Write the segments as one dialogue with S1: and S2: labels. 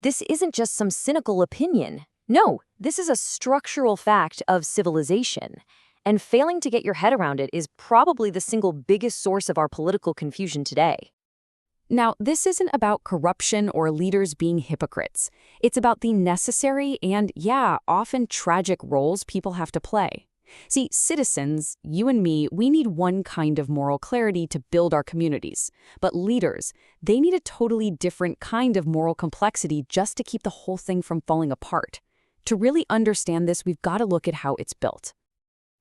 S1: This isn't just some cynical opinion. No, this is a structural fact of civilization. And failing to get your head around it is probably the single biggest source of our political confusion today.
S2: Now, this isn't about corruption or leaders being hypocrites. It's about the necessary and, yeah, often tragic roles people have to play. See, citizens, you and me, we need one kind of moral clarity to build our communities. But leaders, they need a totally different kind of moral complexity just to keep the whole thing from falling apart. To really understand this, we've got to look at how it's built.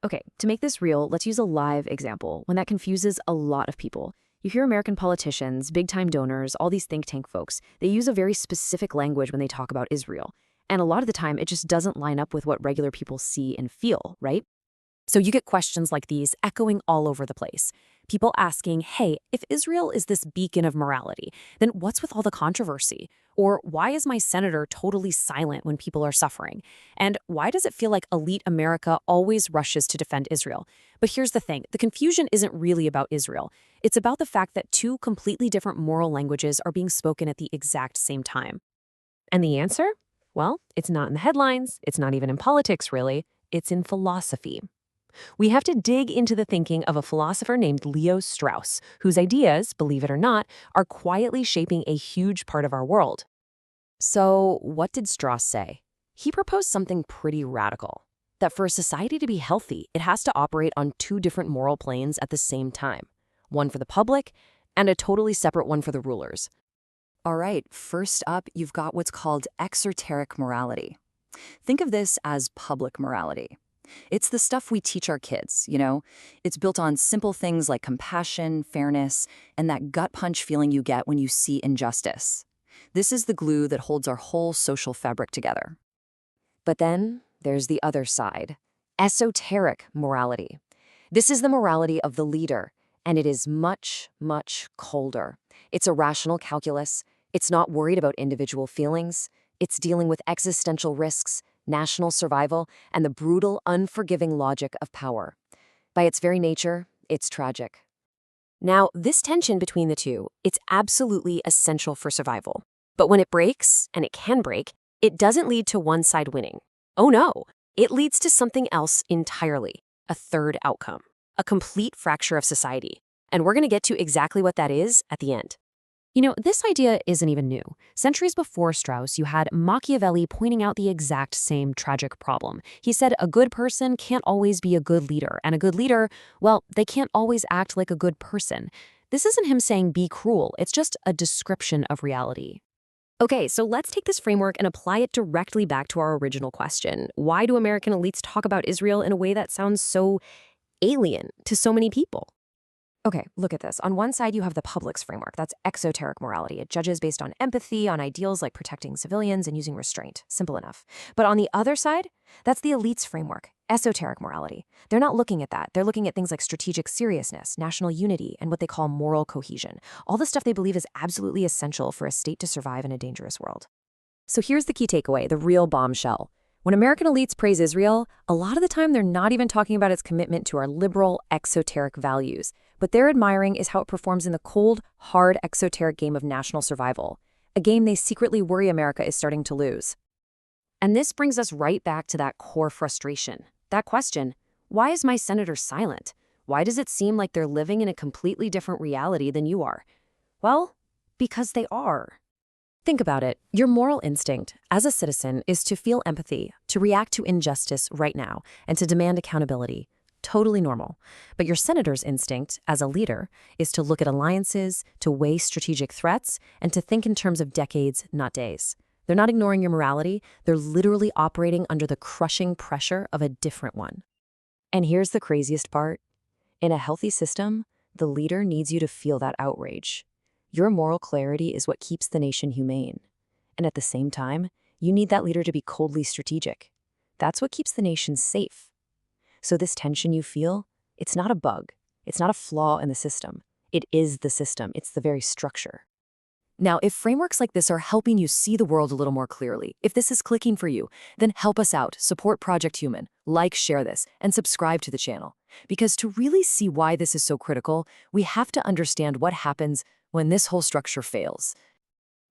S1: Okay, to make this real, let's use a live example, one that confuses a lot of people. You hear American politicians, big-time donors, all these think tank folks, they use a very specific language when they talk about Israel. And a lot of the time, it just doesn't line up with what regular people see and feel, right? So you get questions like these echoing all over the place. People asking, hey, if Israel is this beacon of morality, then what's with all the controversy? Or why is my senator totally silent when people are suffering? And why does it feel like elite America always rushes to defend Israel? But here's the thing, the confusion isn't really about Israel. It's about the fact that two completely different moral languages are being spoken at the exact same time. And the answer? Well, it's not in the headlines, it's not even in politics, really. It's in philosophy. We have to dig into the thinking of a philosopher named Leo Strauss, whose ideas, believe it or not, are quietly shaping a huge part of our world. So, what did Strauss say? He proposed something pretty radical, that for a society to be healthy, it has to operate on two different moral planes at the same time, one for the public and a totally separate one for the rulers.
S3: All right, first up, you've got what's called exoteric morality. Think of this as public morality. It's the stuff we teach our kids, you know? It's built on simple things like compassion, fairness, and that gut punch feeling you get when you see injustice. This is the glue that holds our whole social fabric together.
S1: But then there's the other side, esoteric morality. This is the morality of the leader, and it is much, much colder. It's a rational calculus. It's not worried about individual feelings. It's dealing with existential risks, national survival, and the brutal, unforgiving logic of power. By its very nature, it's tragic. Now, this tension between the two, it's absolutely essential for survival. But when it breaks, and it can break, it doesn't lead to one side winning. Oh no, it leads to something else entirely, a third outcome, a complete fracture of society. And we're going to get to exactly what that is at the end. You know, this idea isn't even new. Centuries before Strauss, you had Machiavelli pointing out the exact same tragic problem. He said a good person can't always be a good leader, and a good leader, well, they can't always act like a good person. This isn't him saying be cruel, it's just a description of reality. Okay, so let's take this framework and apply it directly back to our original question. Why do American elites talk about Israel in a way that sounds so alien to so many people? Okay, look at this. On one side, you have the public's framework. That's exoteric morality. It judges based on empathy, on ideals like protecting civilians and using restraint. Simple enough. But on the other side, that's the elite's framework, esoteric morality. They're not looking at that. They're looking at things like strategic seriousness, national unity, and what they call moral cohesion. All the stuff they believe is absolutely essential for a state to survive in a dangerous world. So here's the key takeaway, the real bombshell. When American elites praise Israel, a lot of the time they're not even talking about its commitment to our liberal, exoteric values. What they're admiring is how it performs in the cold, hard, exoteric game of national survival, a game they secretly worry America is starting to lose. And this brings us right back to that core frustration. That question, why is my senator silent? Why does it seem like they're living in a completely different reality than you are? Well, because they are. Think about it. Your moral instinct, as a citizen, is to feel empathy, to react to injustice right now, and to demand accountability. Totally normal. But your senator's instinct, as a leader, is to look at alliances, to weigh strategic threats, and to think in terms of decades, not days. They're not ignoring your morality. They're literally operating under the crushing pressure of a different one. And here's the craziest part. In a healthy system, the leader needs you to feel that outrage. Your moral clarity is what keeps the nation humane. And at the same time, you need that leader to be coldly strategic. That's what keeps the nation safe. So this tension you feel, it's not a bug. It's not a flaw in the system. It is the system. It's the very structure. Now, if frameworks like this are helping you see the world a little more clearly, if this is clicking for you, then help us out, support Project Human, like, share this, and subscribe to the channel. Because to really see why this is so critical, we have to understand what happens when this whole structure fails.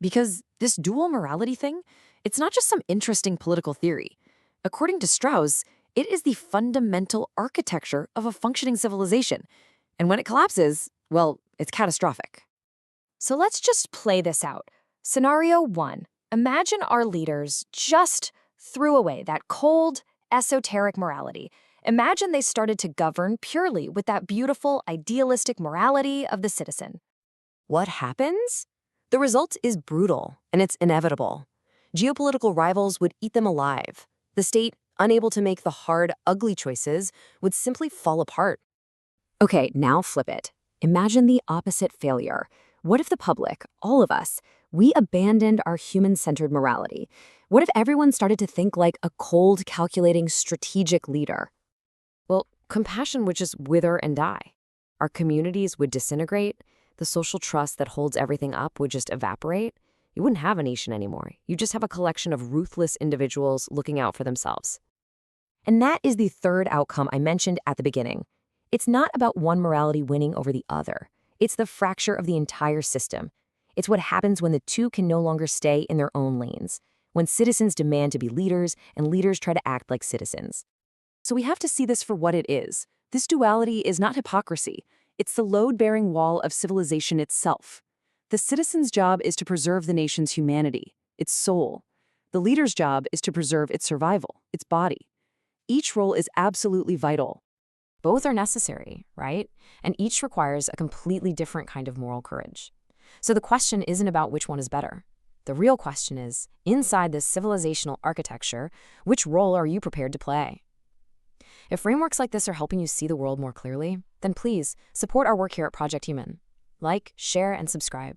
S1: Because this dual morality thing, it's not just some interesting political theory. According to Strauss, it is the fundamental architecture of a functioning civilization. And when it collapses, well, it's catastrophic.
S4: So let's just play this out. Scenario 1. Imagine our leaders just threw away that cold, esoteric morality. Imagine they started to govern purely with that beautiful, idealistic morality of the citizen.
S1: What happens? The result is brutal, and it's inevitable. Geopolitical rivals would eat them alive. The state, unable to make the hard, ugly choices, would simply fall apart. Okay, now flip it. Imagine the opposite failure. What if the public, all of us, we abandoned our human-centered morality? What if everyone started to think like a cold, calculating, strategic leader? Well, compassion would just wither and die. Our communities would disintegrate. The social trust that holds everything up would just evaporate. You wouldn't have a nation anymore. You just have a collection of ruthless individuals looking out for themselves. And that is the third outcome I mentioned at the beginning. It's not about one morality winning over the other. It's the fracture of the entire system. It's what happens when the two can no longer stay in their own lanes, when citizens demand to be leaders and leaders try to act like citizens. So we have to see this for what it is. This duality is not hypocrisy. It's the load-bearing wall of civilization itself. The citizen's job is to preserve the nation's humanity, its soul. The leader's job is to preserve its survival, its body. Each role is absolutely vital.
S2: Both are necessary, right? And each requires a completely different kind of moral courage. So the question isn't about which one is better. The real question is, inside this civilizational architecture, which role are you prepared to play? If frameworks like this are helping you see the world more clearly, then please support our work here at Project Human. Like, share, and subscribe.